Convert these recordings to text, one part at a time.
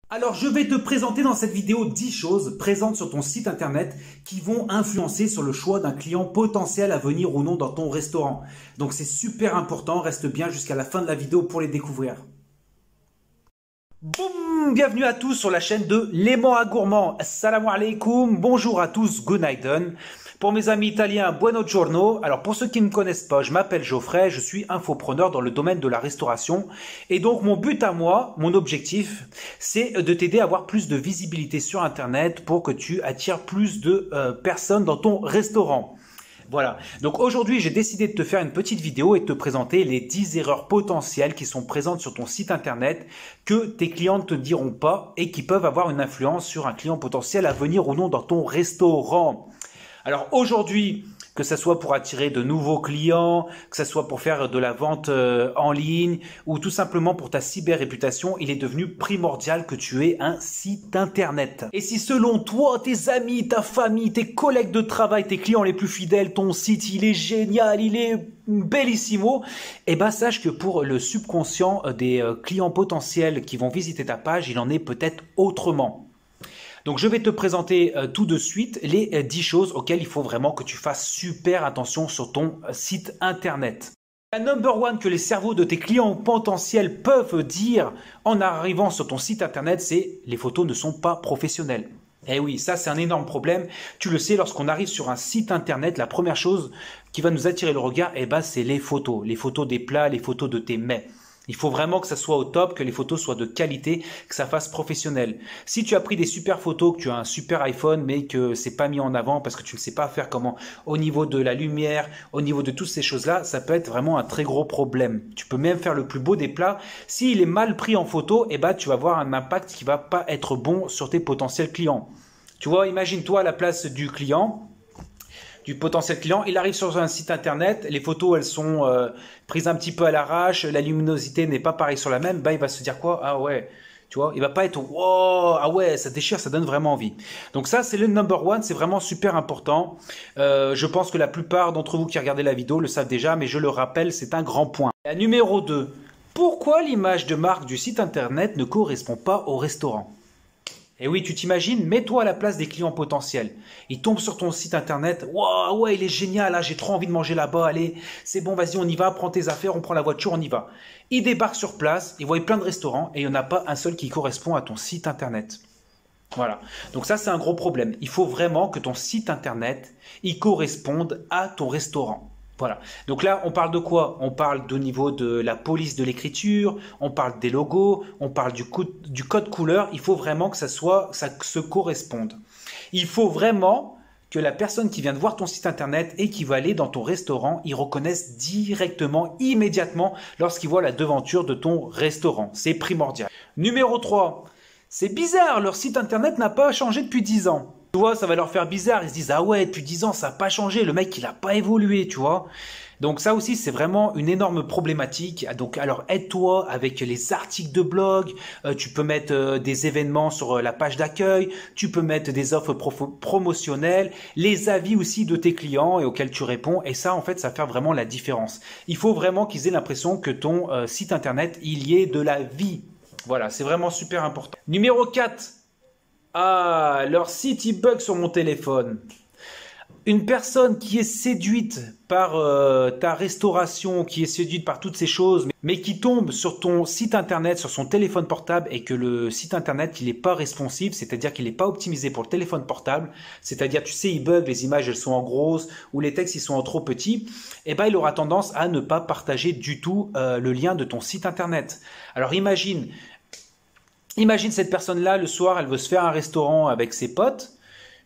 Alors, je vais te présenter dans cette vidéo 10 choses présentes sur ton site internet qui vont influencer sur le choix d'un client potentiel à venir ou non dans ton restaurant. Donc, c'est super important. Reste bien jusqu'à la fin de la vidéo pour les découvrir. Boum! Bienvenue à tous sur la chaîne de Léman à Gourmand. Assalamu alaikum. Bonjour à tous. Good night. Pour mes amis italiens, buono giorno. Alors pour ceux qui ne me connaissent pas, je m'appelle Geoffrey, je suis infopreneur dans le domaine de la restauration. Et donc mon but à moi, mon objectif, c'est de t'aider à avoir plus de visibilité sur Internet pour que tu attires plus de personnes dans ton restaurant. Voilà, donc aujourd'hui j'ai décidé de te faire une petite vidéo et de te présenter les 10 erreurs potentielles qui sont présentes sur ton site internet que tes clients ne te diront pas et qui peuvent avoir une influence sur un client potentiel à venir ou non dans ton restaurant. Alors aujourd'hui, que ce soit pour attirer de nouveaux clients, que ce soit pour faire de la vente en ligne ou tout simplement pour ta cyber-réputation, il est devenu primordial que tu aies un site internet. Et si selon toi, tes amis, ta famille, tes collègues de travail, tes clients les plus fidèles, ton site il est génial, il est bellissimo, eh ben sache que pour le subconscient des clients potentiels qui vont visiter ta page, il en est peut-être autrement. Donc je vais te présenter tout de suite les 10 choses auxquelles il faut vraiment que tu fasses super attention sur ton site internet. La number one que les cerveaux de tes clients potentiels peuvent dire en arrivant sur ton site internet, c'est les photos ne sont pas professionnelles. Eh oui, ça c'est un énorme problème. Tu le sais, lorsqu'on arrive sur un site internet, la première chose qui va nous attirer le regard, eh ben, c'est les photos des plats, les photos de tes mets. Il faut vraiment que ça soit au top, que les photos soient de qualité, que ça fasse professionnel. Si tu as pris des super photos, que tu as un super iPhone, mais que c'est pas mis en avant parce que tu ne sais pas faire comment, au niveau de la lumière, au niveau de toutes ces choses-là, ça peut être vraiment un très gros problème. Tu peux même faire le plus beau des plats. S'il est mal pris en photo, eh ben, tu vas avoir un impact qui va pas être bon sur tes potentiels clients. Tu vois, imagine-toi à la place du client. Du potentiel client, il arrive sur un site internet, les photos elles sont prises un petit peu à l'arrache, la luminosité n'est pas pareille sur la même, bah il va se dire quoi? Ah ouais, tu vois, il va pas être wow, ah ouais, ça déchire, ça donne vraiment envie. Donc ça c'est le number one, c'est vraiment super important. Je pense que la plupart d'entre vous qui regardez la vidéo le savent déjà, mais je le rappelle, c'est un grand point. La numéro 2, pourquoi l'image de marque du site internet ne correspond pas au restaurant? Et oui, tu t'imagines, mets-toi à la place des clients potentiels. Ils tombent sur ton site internet. Waouh, ouais, il est génial, là, j'ai trop envie de manger là-bas. Allez, c'est bon, vas-y, on y va, prends tes affaires, on prend la voiture, on y va. Ils débarquent sur place, ils voient plein de restaurants et il n'y en a pas un seul qui correspond à ton site internet. Voilà. Donc ça, c'est un gros problème. Il faut vraiment que ton site internet, il corresponde à ton restaurant. Voilà. Donc là, on parle de quoi? On parle du niveau de la police de l'écriture, on parle des logos, on parle du code couleur. Il faut vraiment que ça se corresponde. Il faut vraiment que la personne qui vient de voir ton site internet et qui va aller dans ton restaurant, il reconnaisse directement, immédiatement, lorsqu'il voit la devanture de ton restaurant. C'est primordial. Numéro 3. C'est bizarre, leur site internet n'a pas changé depuis 10 ans. Tu vois, ça va leur faire bizarre. Ils se disent, ah ouais, depuis 10 ans, ça n'a pas changé. Le mec, il n'a pas évolué, tu vois. Donc ça aussi, c'est vraiment une énorme problématique. Donc alors, aide-toi avec les articles de blog. Tu peux mettre des événements sur la page d'accueil. Tu peux mettre des offres promotionnelles. Les avis aussi de tes clients et auxquels tu réponds. Et ça, en fait, ça fait vraiment la différence. Il faut vraiment qu'ils aient l'impression que ton site internet, il y ait de la vie. Voilà, c'est vraiment super important. Numéro 4. Ah, leur site il bug sur mon téléphone. Une personne qui est séduite par ta restauration, qui est séduite par toutes ces choses, mais qui tombe sur ton site internet, sur son téléphone portable et que le site internet il n'est pas responsive, c'est-à-dire qu'il n'est pas optimisé pour le téléphone portable, c'est-à-dire tu sais il bug, les images elles sont en grosse ou les textes ils sont en trop petits, et ben il aura tendance à ne pas partager du tout le lien de ton site internet. Alors imagine cette personne-là, le soir, elle veut se faire un restaurant avec ses potes.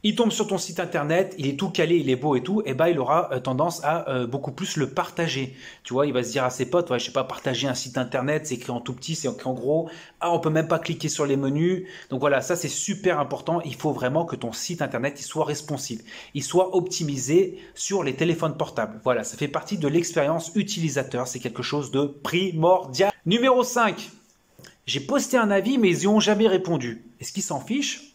Il tombe sur ton site internet, il est tout calé, il est beau et tout. Et ben, il aura tendance à beaucoup plus le partager. Tu vois, il va se dire à ses potes, ouais, je sais pas, partager un site internet, c'est écrit en tout petit, c'est écrit en gros. Ah, on peut même pas cliquer sur les menus. Donc voilà, ça c'est super important. Il faut vraiment que ton site internet, il soit responsive. Il soit optimisé sur les téléphones portables. Voilà, ça fait partie de l'expérience utilisateur. C'est quelque chose de primordial. Numéro 5. J'ai posté un avis, mais ils n'y ont jamais répondu. Est-ce qu'ils s'en fichent?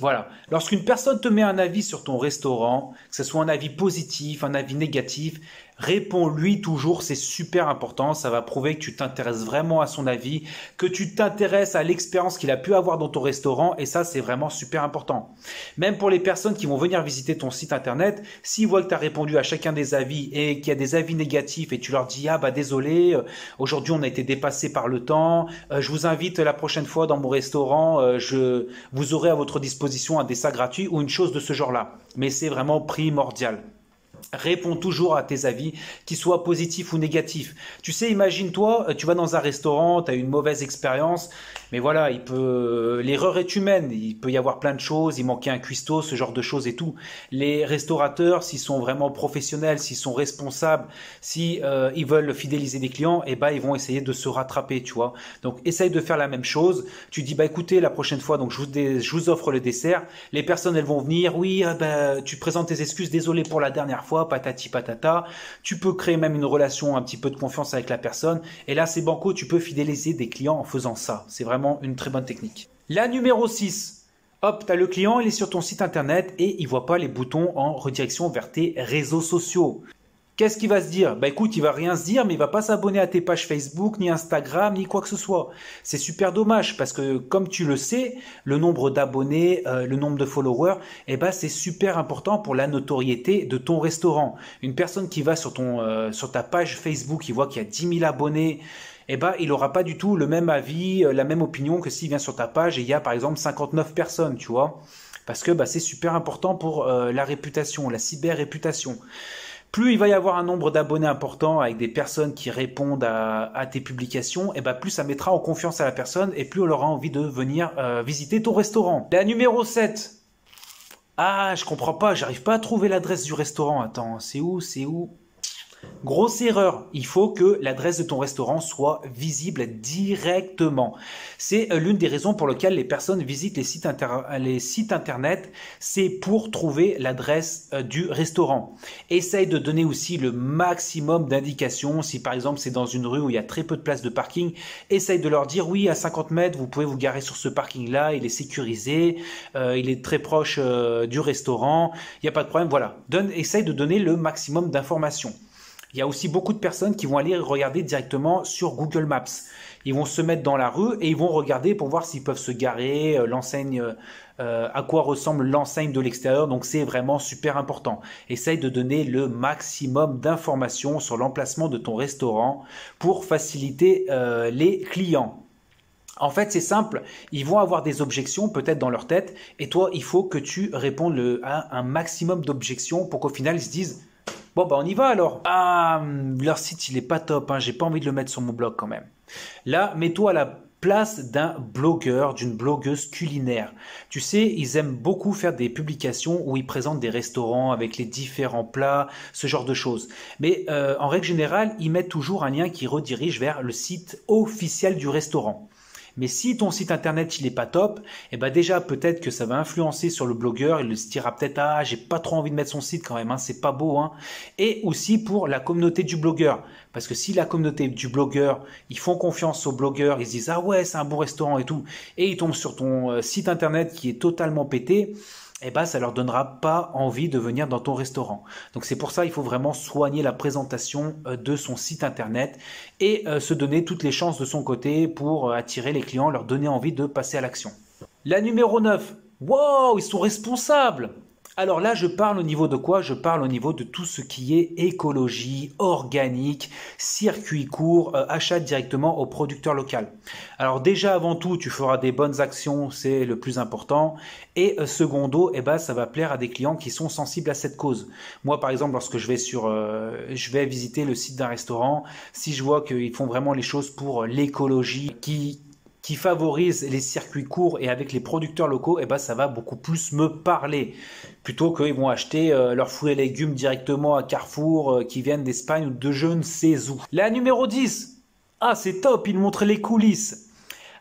Voilà. Lorsqu'une personne te met un avis sur ton restaurant, que ce soit un avis positif, un avis négatif, Réponds-lui toujours, c'est super important, ça va prouver que tu t'intéresses vraiment à son avis, que tu t'intéresses à l'expérience qu'il a pu avoir dans ton restaurant et ça c'est vraiment super important. Même pour les personnes qui vont venir visiter ton site internet, s'ils voient que tu as répondu à chacun des avis et qu'il y a des avis négatifs et tu leur dis ah bah désolé, aujourd'hui on a été dépassé par le temps, je vous invite la prochaine fois dans mon restaurant, vous aurez à votre disposition un dessin gratuit ou une chose de ce genre-là. Mais c'est vraiment primordial. Réponds toujours à tes avis, qu'ils soient positifs ou négatifs. Tu sais, imagine-toi, tu vas dans un restaurant, tu as une mauvaise expérience, mais voilà, l'erreur est humaine, il peut y avoir plein de choses, il manquait un cuistot, ce genre de choses et tout. Les restaurateurs, s'ils sont vraiment professionnels, s'ils sont responsables, si ils veulent fidéliser des clients, eh ben ils vont essayer de se rattraper, tu vois. Donc essaye de faire la même chose. Tu dis bah écoutez, la prochaine fois, donc je vous offre le dessert. Les personnes elles vont venir, oui, tu présentes tes excuses, désolé pour la dernière fois. Patati patata, tu peux créer même une relation, un petit peu de confiance avec la personne, et là c'est banco, tu peux fidéliser des clients en faisant ça, c'est vraiment une très bonne technique. La numéro 6, hop, tu as le client, il est sur ton site internet et il voit pas les boutons en redirection vers tes réseaux sociaux. Qu'est-ce qu'il va se dire? Bah écoute, il va rien se dire, mais il va pas s'abonner à tes pages Facebook, ni Instagram, ni quoi que ce soit. C'est super dommage parce que, comme tu le sais, le nombre d'abonnés, le nombre de followers, eh ben c'est super important pour la notoriété de ton restaurant. Une personne qui va sur sur ta page Facebook, il voit qu'il y a 10 000 abonnés, eh ben il aura pas du tout le même avis, la même opinion que s'il vient sur ta page et il y a par exemple 59 personnes, tu vois. Parce que bah, c'est super important pour la réputation, la cyber-réputation. Plus il va y avoir un nombre d'abonnés important avec des personnes qui répondent à tes publications, et ben plus ça mettra en confiance à la personne et plus on aura envie de venir visiter ton restaurant. La numéro 7. Ah, je comprends pas, j'arrive pas à trouver l'adresse du restaurant. Attends, c'est où? Grosse erreur, il faut que l'adresse de ton restaurant soit visible directement. C'est l'une des raisons pour lesquelles les personnes visitent les sites internet, c'est pour trouver l'adresse du restaurant. Essaye de donner aussi le maximum d'indications. Si par exemple c'est dans une rue où il y a très peu de places de parking, essaye de leur dire oui, à 50 mètres, vous pouvez vous garer sur ce parking-là, il est sécurisé, il est très proche du restaurant, il n'y a pas de problème, voilà. Essaye de donner le maximum d'informations. Il y a aussi beaucoup de personnes qui vont aller regarder directement sur Google Maps. Ils vont se mettre dans la rue et ils vont regarder pour voir s'ils peuvent se garer, l'enseigne, à quoi ressemble l'enseigne de l'extérieur. Donc c'est vraiment super important. Essaye de donner le maximum d'informations sur l'emplacement de ton restaurant pour faciliter les clients. En fait, c'est simple, ils vont avoir des objections peut-être dans leur tête et toi, il faut que tu répondes à un maximum d'objections pour qu'au final, ils se disent bon, bah on y va alors. Ah, leur site, il est pas top, hein, j'ai pas envie de le mettre sur mon blog quand même. Là, mets-toi à la place d'un blogueur, d'une blogueuse culinaire. Tu sais, ils aiment beaucoup faire des publications où ils présentent des restaurants avec les différents plats, ce genre de choses. Mais en règle générale, ils mettent toujours un lien qui redirige vers le site officiel du restaurant. Mais si ton site internet il est pas top, eh ben déjà peut-être que ça va influencer sur le blogueur, il se dira peut-être ah j'ai pas trop envie de mettre son site quand même, hein, c'est pas beau, hein. Et aussi pour la communauté du blogueur, parce que si la communauté du blogueur ils font confiance au blogueur, ils se disent ah ouais c'est un bon restaurant et tout, et ils tombent sur ton site internet qui est totalement pété. Eh ben, ça leur donnera pas envie de venir dans ton restaurant. Donc c'est pour ça il faut vraiment soigner la présentation de son site internet et se donner toutes les chances de son côté pour attirer les clients, leur donner envie de passer à l'action. La numéro 9. Wow, ils sont responsables! Alors là, je parle au niveau de quoi? Je parle au niveau de tout ce qui est écologie, organique, circuit court, achat directement au producteur local. Alors déjà, avant tout, tu feras des bonnes actions, c'est le plus important. Et secondo, eh ben, ça va plaire à des clients qui sont sensibles à cette cause. Moi, par exemple, lorsque je vais visiter le site d'un restaurant, si je vois qu'ils font vraiment les choses pour l'écologie, qui favorise les circuits courts et avec les producteurs locaux, eh ben, ça va beaucoup plus me parler. Plutôt qu'ils vont acheter leurs fruits et légumes directement à Carrefour qui viennent d'Espagne ou de je ne sais où. La numéro 10. Ah, c'est top, il montrait les coulisses.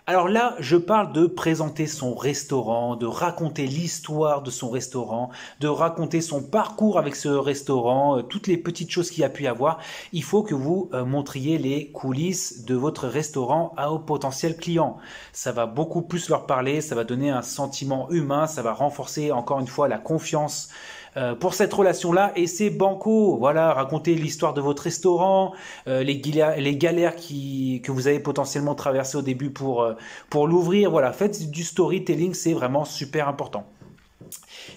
Alors là, je parle de présenter son restaurant, de raconter l'histoire de son restaurant, de raconter son parcours avec ce restaurant, toutes les petites choses qu'il y a pu y avoir. Il faut que vous montriez les coulisses de votre restaurant à vos potentiels clients. Ça va beaucoup plus leur parler, ça va donner un sentiment humain, ça va renforcer encore une fois la confiance pour cette relation-là et c'est banco. Voilà, racontez l'histoire de votre restaurant, les galères que vous avez potentiellement traversées au début pour l'ouvrir. Voilà, faites du storytelling, c'est vraiment super important.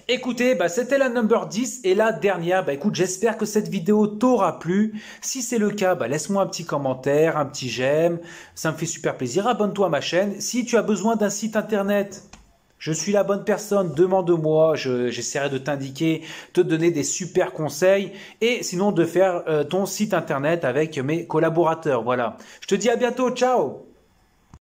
Écoutez, c'était la number 10 et la dernière. Écoute, j'espère que cette vidéo t'aura plu. Si c'est le cas, laisse-moi un petit commentaire, un petit j'aime. Ça me fait super plaisir. Abonne-toi à ma chaîne. Si tu as besoin d'un site internet, je suis la bonne personne, demande-moi, j'essaierai de t'indiquer, te donner des super conseils et sinon de faire ton site internet avec mes collaborateurs. Voilà. Je te dis à bientôt, ciao!